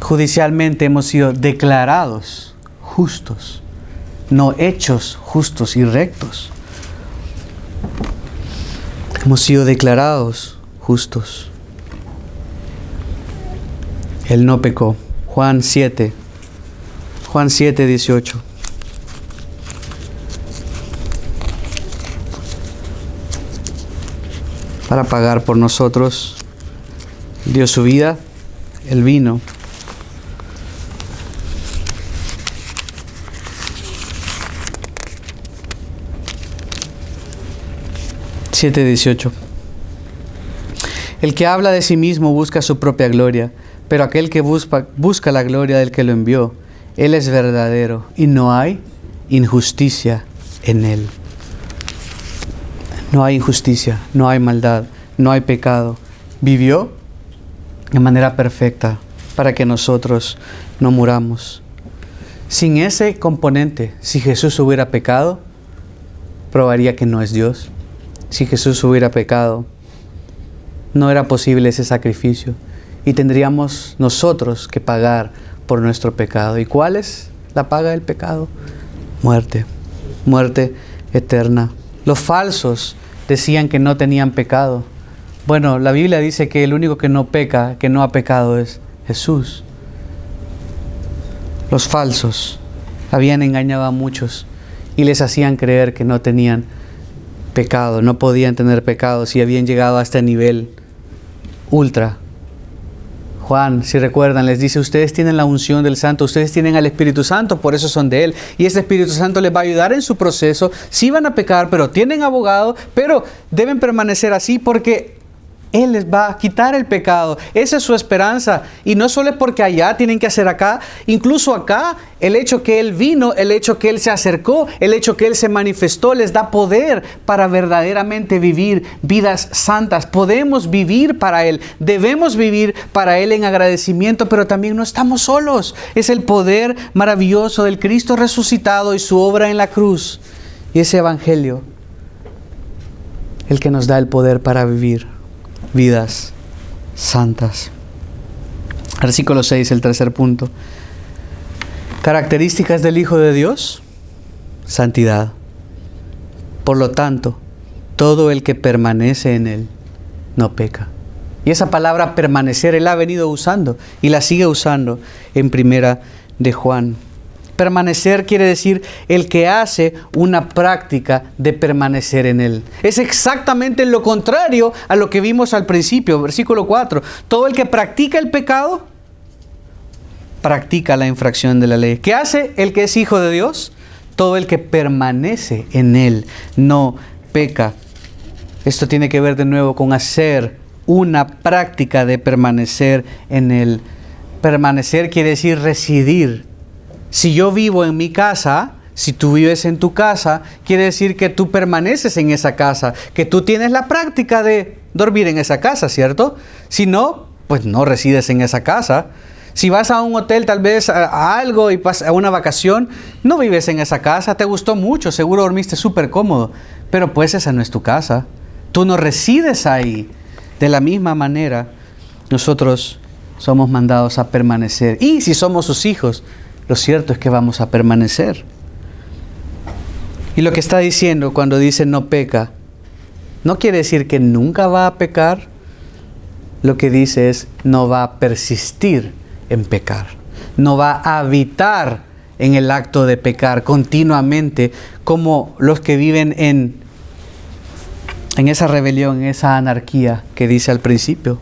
Judicialmente hemos sido declarados justos, no hechos justos y rectos. Hemos sido declarados justos. Él no pecó. Juan 7, 18. Para pagar por nosotros, dio su vida, Él vino. Siete 18. El que habla de sí mismo busca su propia gloria, pero aquel que busca la gloria del que lo envió, Él es verdadero y no hay injusticia en Él. No hay injusticia, no hay maldad, no hay pecado. Vivió de manera perfecta para que nosotros no muramos. Sin ese componente, si Jesús hubiera pecado, probaría que no es Dios. Si Jesús hubiera pecado, no era posible ese sacrificio. Y tendríamos nosotros que pagar por nuestro pecado. ¿Y cuál es la paga del pecado? Muerte. Muerte eterna. Los falsos decían que no tenían pecado. Bueno, la Biblia dice que el único que no peca, que no ha pecado, es Jesús. Los falsos habían engañado a muchos y les hacían creer que no tenían pecado, no podían tener pecado si habían llegado a este nivel ultra. Juan, si recuerdan, les dice: ustedes tienen la unción del Santo, ustedes tienen al Espíritu Santo, por eso son de Él. Y ese Espíritu Santo les va a ayudar en su proceso. Sí van a pecar, pero tienen abogado, pero deben permanecer así porque Él les va a quitar el pecado. Esa es su esperanza. Y no solo es porque allá tienen que hacer acá. Incluso acá, el hecho que Él vino, el hecho que Él se acercó, el hecho que Él se manifestó, les da poder para verdaderamente vivir vidas santas. Podemos vivir para Él. Debemos vivir para Él en agradecimiento, pero también no estamos solos. Es el poder maravilloso del Cristo resucitado y su obra en la cruz. Y ese evangelio, el que nos da el poder para vivir vidas santas. Versículo 6, el tercer punto. Características del Hijo de Dios: santidad. Por lo tanto, todo el que permanece en Él no peca. Y esa palabra permanecer Él ha venido usando y la sigue usando en Primera de Juan. Permanecer quiere decir el que hace una práctica de permanecer en Él. Es exactamente lo contrario a lo que vimos al principio, versículo 4. Todo el que practica el pecado, practica la infracción de la ley. ¿Qué hace el que es hijo de Dios? Todo el que permanece en Él no peca. Esto tiene que ver de nuevo con hacer una práctica de permanecer en Él. Permanecer quiere decir residir. Si yo vivo en mi casa, si tú vives en tu casa, quiere decir que tú permaneces en esa casa, que tú tienes la práctica de dormir en esa casa, ¿cierto? Si no, pues no resides en esa casa. Si vas a un hotel, tal vez a algo y pasas a una vacación, no vives en esa casa, te gustó mucho, seguro dormiste súper cómodo, pero pues esa no es tu casa. Tú no resides ahí. De la misma manera, nosotros somos mandados a permanecer. Y si somos sus hijos, lo cierto es que vamos a permanecer. Y lo que está diciendo cuando dice no peca, no quiere decir que nunca va a pecar. Lo que dice es no va a persistir en pecar. No va a habitar en el acto de pecar continuamente como los que viven en esa rebelión, en esa anarquía que dice al principio.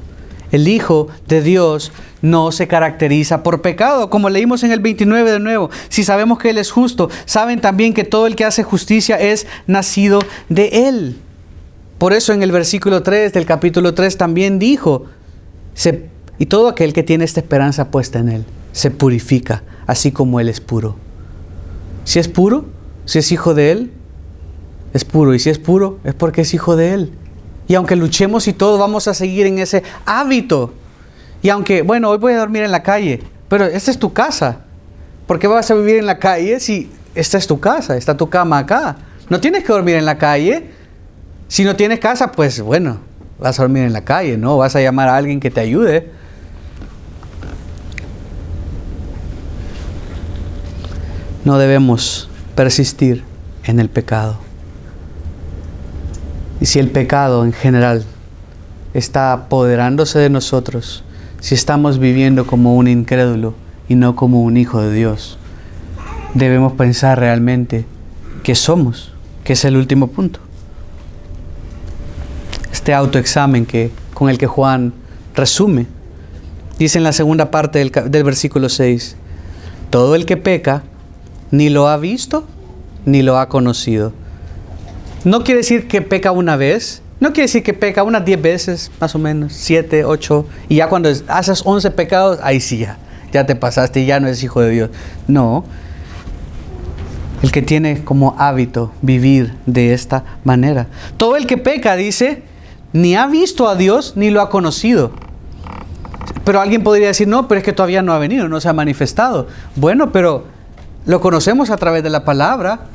El Hijo de Dios no se caracteriza por pecado, como leímos en el 29 de nuevo. Si sabemos que Él es justo, saben también que todo el que hace justicia es nacido de Él. Por eso en el versículo 3 del capítulo 3 también dijo, y todo aquel que tiene esta esperanza puesta en Él, se purifica, así como Él es puro. Si es puro, si es hijo de Él, es puro. Y si es puro, es porque es hijo de Él. Y aunque luchemos y todo, vamos a seguir en ese hábito. Y aunque, bueno, hoy voy a dormir en la calle, pero esta es tu casa. ¿Por qué vas a vivir en la calle si esta es tu casa? Está tu cama acá. No tienes que dormir en la calle. Si no tienes casa, pues bueno, vas a dormir en la calle, ¿no? Vas a llamar a alguien que te ayude. No debemos persistir en el pecado. Y si el pecado en general está apoderándose de nosotros, si estamos viviendo como un incrédulo y no como un hijo de Dios, debemos pensar realmente qué somos, que es el último punto. Este autoexamen con el que Juan resume, dice en la segunda parte del versículo 6, todo el que peca ni lo ha visto ni lo ha conocido. No quiere decir que peca una vez, no quiere decir que peca unas 10 veces, más o menos, 7, 8, y ya cuando haces 11 pecados, ahí sí ya te pasaste y ya no eres hijo de Dios. No, el que tiene como hábito vivir de esta manera. Todo el que peca, dice, ni ha visto a Dios ni lo ha conocido. Pero alguien podría decir, no, pero es que todavía no ha venido, no se ha manifestado. Bueno, pero lo conocemos a través de la palabra.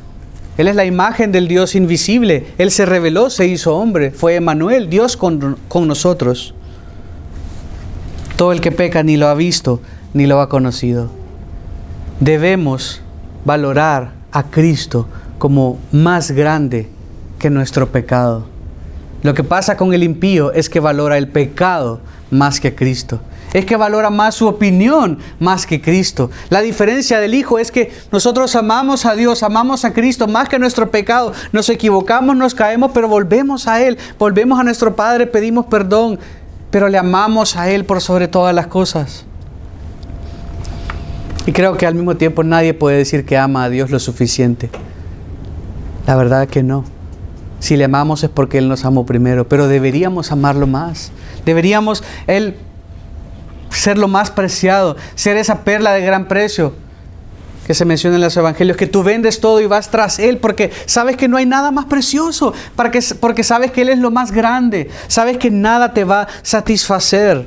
Él es la imagen del Dios invisible. Él se reveló, se hizo hombre. Fue Emmanuel, Dios con nosotros. Todo el que peca ni lo ha visto, ni lo ha conocido. Debemos valorar a Cristo como más grande que nuestro pecado. Lo que pasa con el impío es que valora el pecado más que Cristo. Es que valora más su opinión más que Cristo. La diferencia del Hijo es que nosotros amamos a Dios, amamos a Cristo más que nuestro pecado. Nos equivocamos, nos caemos, pero volvemos a Él. Volvemos a nuestro Padre, pedimos perdón, pero le amamos a Él por sobre todas las cosas. Y creo que al mismo tiempo nadie puede decir que ama a Dios lo suficiente. La verdad que no. Si le amamos es porque Él nos amó primero, pero deberíamos amarlo más. Deberíamos Él ser lo más preciado, ser esa perla de gran precio que se menciona en los evangelios, que tú vendes todo y vas tras Él porque sabes que no hay nada más precioso, porque sabes que Él es lo más grande, sabes que nada te va a satisfacer.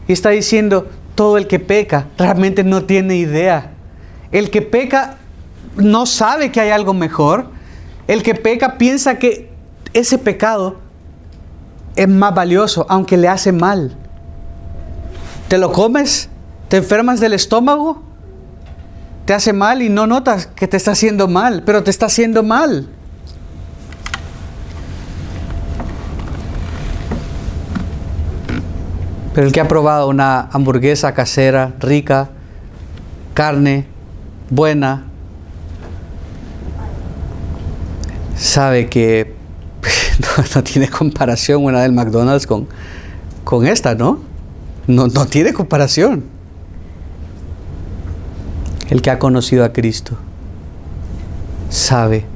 Y está diciendo, todo el que peca realmente no tiene idea. El que peca no sabe que hay algo mejor. El que peca piensa que ese pecado es más valioso, aunque le hace mal. ¿Te lo comes? ¿Te enfermas del estómago? Te hace mal y no notas que te está haciendo mal, pero te está haciendo mal. Pero el que ha probado una hamburguesa casera, rica, carne buena, sabe que no tiene comparación una del McDonald's con esta, ¿no? No tiene comparación. El que ha conocido a Cristo sabe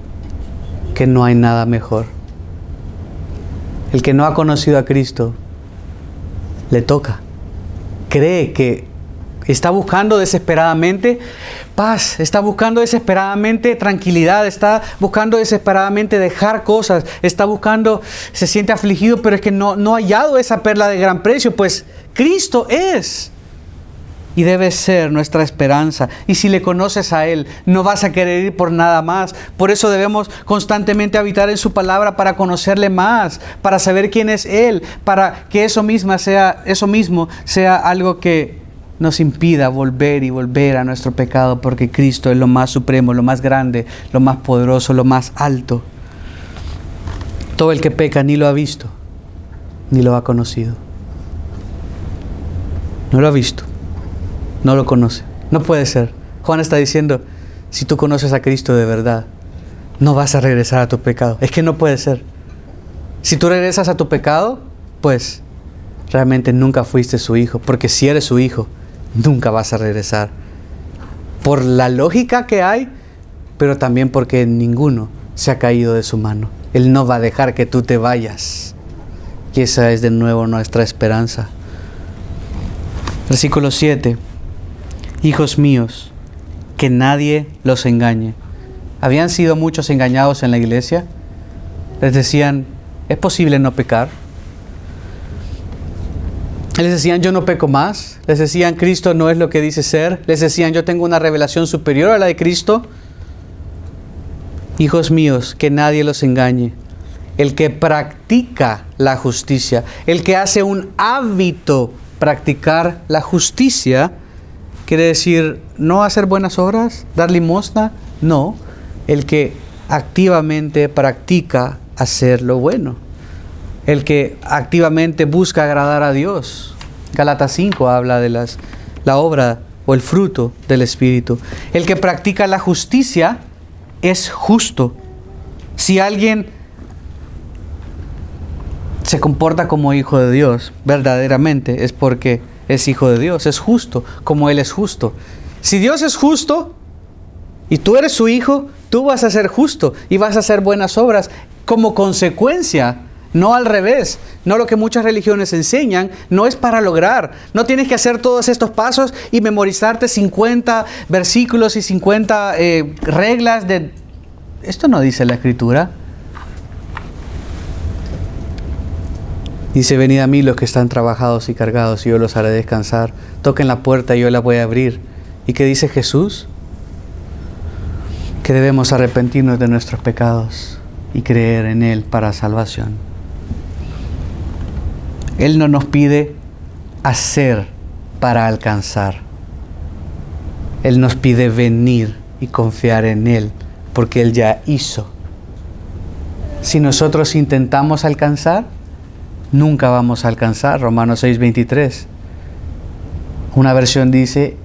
que no hay nada mejor. El que no ha conocido a Cristo le toca. Cree que está buscando desesperadamente paz, está buscando desesperadamente tranquilidad, está buscando desesperadamente dejar cosas, se siente afligido, pero es que no ha hallado esa perla de gran precio, pues Cristo es y debe ser nuestra esperanza. Y si le conoces a Él, no vas a querer ir por nada más. Por eso debemos constantemente habitar en su palabra para conocerle más, para saber quién es Él, para que eso mismo sea algo que nos impida volver y volver a nuestro pecado, porque Cristo es lo más supremo, lo más grande, lo más poderoso, lo más alto. Todo el que peca ni lo ha visto, ni lo ha conocido. No lo ha visto, no lo conoce. No puede ser. Juan está diciendo, si tú conoces a Cristo de verdad, no vas a regresar a tu pecado. Es que no puede ser. Si tú regresas a tu pecado, pues realmente nunca fuiste su hijo, porque si eres su hijo, nunca vas a regresar. Por la lógica que hay, pero también porque ninguno se ha caído de su mano. Él no va a dejar que tú te vayas. Y esa es de nuevo nuestra esperanza. Versículo 7. Hijos míos, que nadie los engañe. Habían sido muchos engañados en la iglesia. Les decían, ¿es posible no pecar? Les decían, yo no peco más. Les decían, Cristo no es lo que dice ser. Les decían, yo tengo una revelación superior a la de Cristo. Hijos míos, que nadie los engañe. El que practica la justicia, el que hace un hábito practicar la justicia, quiere decir no hacer buenas obras, dar limosna, no. El que activamente practica hacer lo bueno. El que activamente busca agradar a Dios. Gálatas 5 habla de la obra o el fruto del Espíritu. El que practica la justicia es justo. Si alguien se comporta como hijo de Dios, verdaderamente es porque es hijo de Dios, es justo, como Él es justo. Si Dios es justo y tú eres su hijo, tú vas a ser justo y vas a hacer buenas obras como consecuencia. No al revés, no lo que muchas religiones enseñan, no es para lograr. No tienes que hacer todos estos pasos y memorizarte 50 versículos y 50 reglas de... Esto no dice la Escritura. Dice, venid a mí los que están trabajados y cargados y yo los haré descansar. Toquen la puerta y yo la voy a abrir. ¿Y qué dice Jesús? Que debemos arrepentirnos de nuestros pecados y creer en Él para salvación. Él no nos pide hacer para alcanzar. Él nos pide venir y confiar en Él, porque Él ya hizo. Si nosotros intentamos alcanzar, nunca vamos a alcanzar. Romanos 6:23. Una versión dice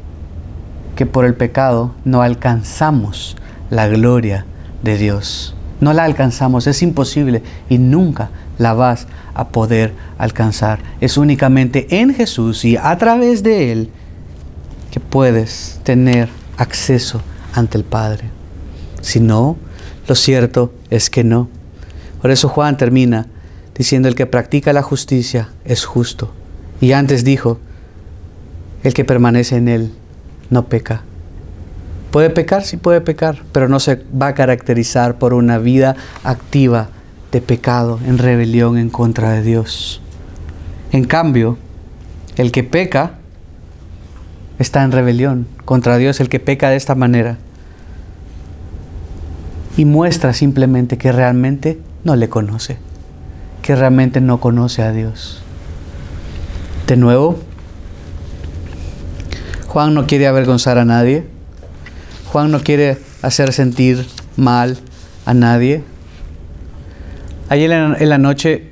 que por el pecado no alcanzamos la gloria de Dios. No la alcanzamos, es imposible y nunca la vas a poder alcanzar. Es únicamente en Jesús y a través de Él que puedes tener acceso ante el Padre. Si no, lo cierto es que no. Por eso Juan termina diciendo, el que practica la justicia es justo. Y antes dijo, el que permanece en Él no peca. ¿Puede pecar? Sí puede pecar, pero no se va a caracterizar por una vida activa de pecado, en rebelión en contra de Dios. En cambio, el que peca está en rebelión contra Dios, el que peca de esta manera. Y muestra simplemente que realmente no le conoce, que realmente no conoce a Dios. De nuevo, Juan no quiere avergonzar a nadie. Juan no quiere hacer sentir mal a nadie. Ayer en la noche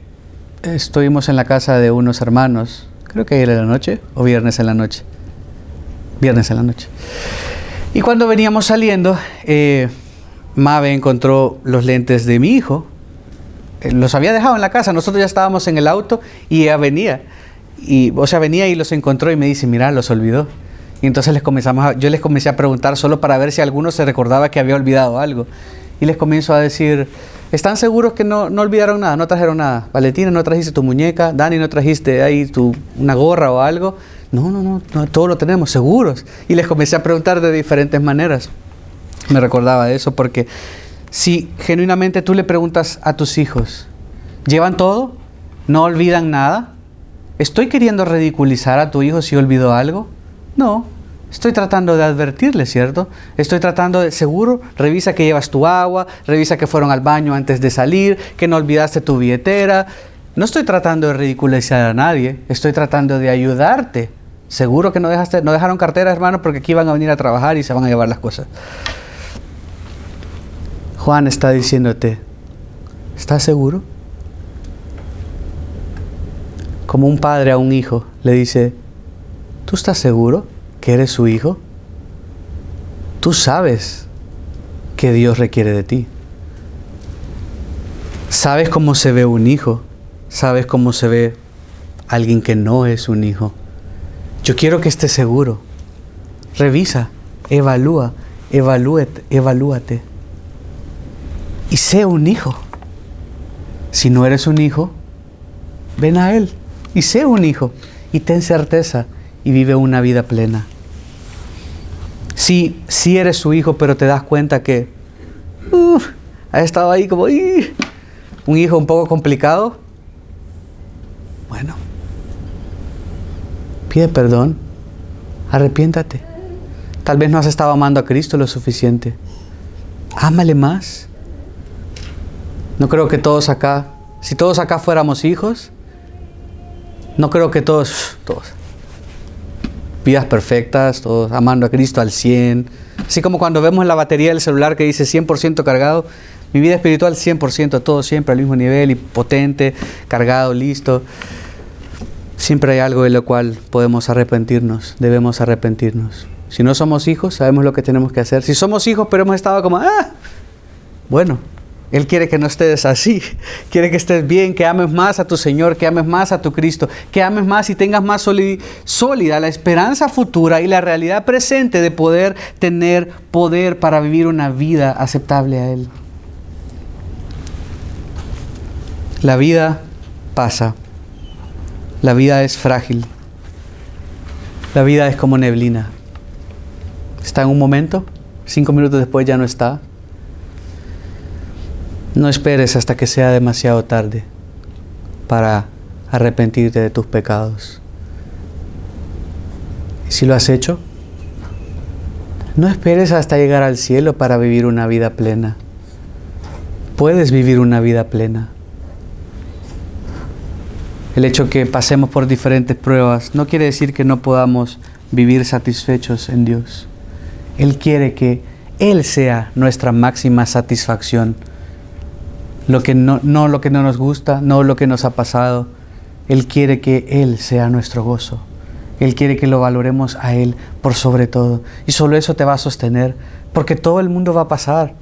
estuvimos en la casa de unos hermanos. Creo que ayer en la noche o viernes en la noche. Viernes en la noche. Y cuando veníamos saliendo, Mabe encontró los lentes de mi hijo. Los había dejado en la casa, nosotros ya estábamos en el auto y ella venía. Venía y los encontró y me dice, mira, los olvidó. Y entonces yo les comencé a preguntar solo para ver si alguno se recordaba que había olvidado algo. Y les comienzo a decir, ¿están seguros que no olvidaron nada? ¿No trajeron nada? Valentina, ¿no trajiste tu muñeca? Dani, ¿no trajiste ahí una gorra o algo? No, todo lo tenemos, seguros. Y les comencé a preguntar de diferentes maneras. Me recordaba de eso porque si genuinamente tú le preguntas a tus hijos, ¿llevan todo? ¿No olvidan nada? ¿Estoy queriendo ridiculizar a tu hijo si olvidó algo? No, estoy tratando de advertirle, ¿cierto? Estoy tratando de, seguro, revisa que llevas tu agua, revisa que fueron al baño antes de salir, que no olvidaste tu billetera. No estoy tratando de ridiculizar a nadie, estoy tratando de ayudarte. Seguro que no dejaron cartera, hermano, porque aquí van a venir a trabajar y se van a llevar las cosas. Juan está diciéndote, ¿estás seguro? Como un padre a un hijo le dice, ¿tú estás seguro que eres su hijo? Tú sabes que Dios requiere de ti. Sabes cómo se ve un hijo, sabes cómo se ve alguien que no es un hijo. Yo quiero que estés seguro. Revisa, evalúate. Y sé un hijo. Si no eres un hijo, ven a Él y sé un hijo y ten certeza y vive una vida plena. Si eres su hijo, pero te das cuenta que ha estado ahí como un hijo un poco complicado, bueno, pide perdón, arrepiéntate. Tal vez no has estado amando a Cristo lo suficiente. Ámale más. No creo que todos acá, si todos acá fuéramos hijos, no creo que todos, vidas perfectas, todos amando a Cristo al 100. Así como cuando vemos la batería del celular que dice 100% cargado, mi vida espiritual 100%, todo siempre al mismo nivel y potente, cargado, listo. Siempre hay algo de lo cual podemos arrepentirnos, debemos arrepentirnos. Si no somos hijos, sabemos lo que tenemos que hacer. Si somos hijos, pero hemos estado como, bueno, Él quiere que no estés así, quiere que estés bien, que ames más a tu Señor, que ames más a tu Cristo, que ames más y tengas más sólida la esperanza futura y la realidad presente de poder tener poder para vivir una vida aceptable a Él. La vida pasa, la vida es frágil, la vida es como neblina. Está en un momento, 5 minutos después ya no está. No esperes hasta que sea demasiado tarde para arrepentirte de tus pecados. Y si lo has hecho, no esperes hasta llegar al cielo para vivir una vida plena. Puedes vivir una vida plena. El hecho que pasemos por diferentes pruebas no quiere decir que no podamos vivir satisfechos en Dios. Él quiere que Él sea nuestra máxima satisfacción. No lo que no nos gusta, no lo que nos ha pasado. Él quiere que Él sea nuestro gozo. Él quiere que lo valoremos a Él por sobre todo. Y solo eso te va a sostener, porque todo el mundo va a pasar.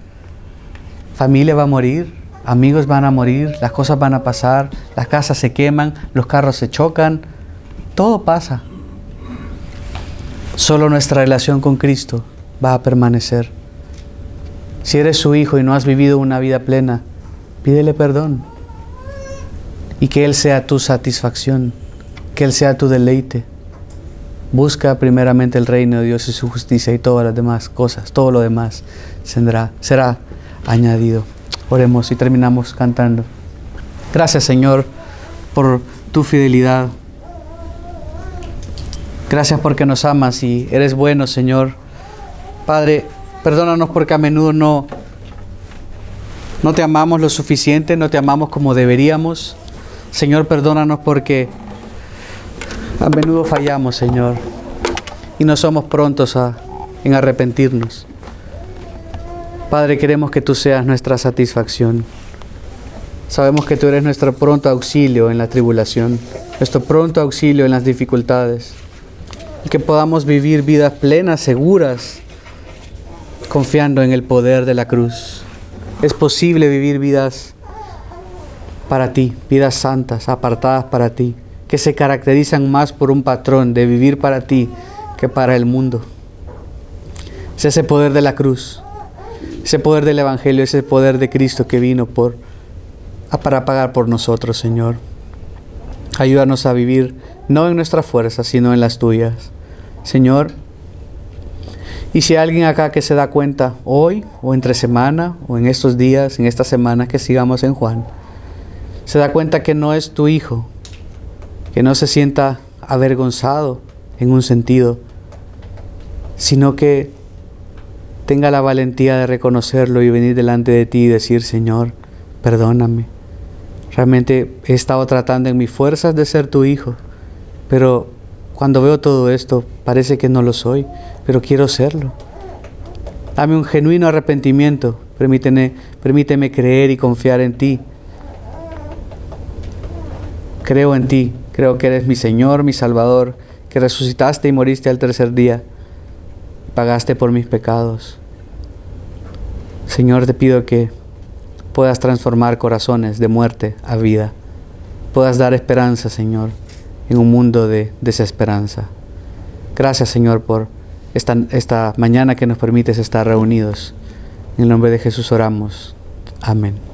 Familia va a morir, amigos van a morir, las cosas van a pasar, las casas se queman, los carros se chocan. Todo pasa. Solo nuestra relación con Cristo va a permanecer. Si eres su hijo y no has vivido una vida plena, pídele perdón y que Él sea tu satisfacción, que Él sea tu deleite. Busca primeramente el reino de Dios y su justicia y todas las demás cosas, todo lo demás será añadido. Oremos y terminamos cantando. Gracias, Señor, por tu fidelidad. Gracias porque nos amas y eres bueno, Señor. Padre, perdónanos porque a menudo no te amamos lo suficiente, no te amamos como deberíamos. Señor, perdónanos porque a menudo fallamos, Señor, y no somos prontos en arrepentirnos. Padre, queremos que tú seas nuestra satisfacción. Sabemos que tú eres nuestro pronto auxilio en la tribulación, nuestro pronto auxilio en las dificultades, y que podamos vivir vidas plenas, seguras, confiando en el poder de la cruz. Es posible vivir vidas para ti, vidas santas, apartadas para ti, que se caracterizan más por un patrón de vivir para ti que para el mundo. Es ese poder de la cruz, ese poder del Evangelio, ese poder de Cristo que vino para pagar por nosotros, Señor. Ayúdanos a vivir no en nuestras fuerzas, sino en las tuyas, Señor. Y si hay alguien acá que se da cuenta hoy, o entre semana, o en estos días, en esta semana que sigamos en Juan, se da cuenta que no es tu hijo, que no se sienta avergonzado en un sentido, sino que tenga la valentía de reconocerlo y venir delante de ti y decir: Señor, perdóname. Realmente he estado tratando en mis fuerzas de ser tu hijo, pero cuando veo todo esto parece que no lo soy, pero quiero serlo. Dame un genuino arrepentimiento, permíteme creer y confiar en ti. Creo en ti, creo que eres mi Señor, mi Salvador, que resucitaste y moriste al tercer día, pagaste por mis pecados. Señor, te pido que puedas transformar corazones de muerte a vida, puedas dar esperanza, Señor, en un mundo de desesperanza. Gracias, Señor, por esta mañana que nos permites estar reunidos. En el nombre de Jesús oramos. Amén.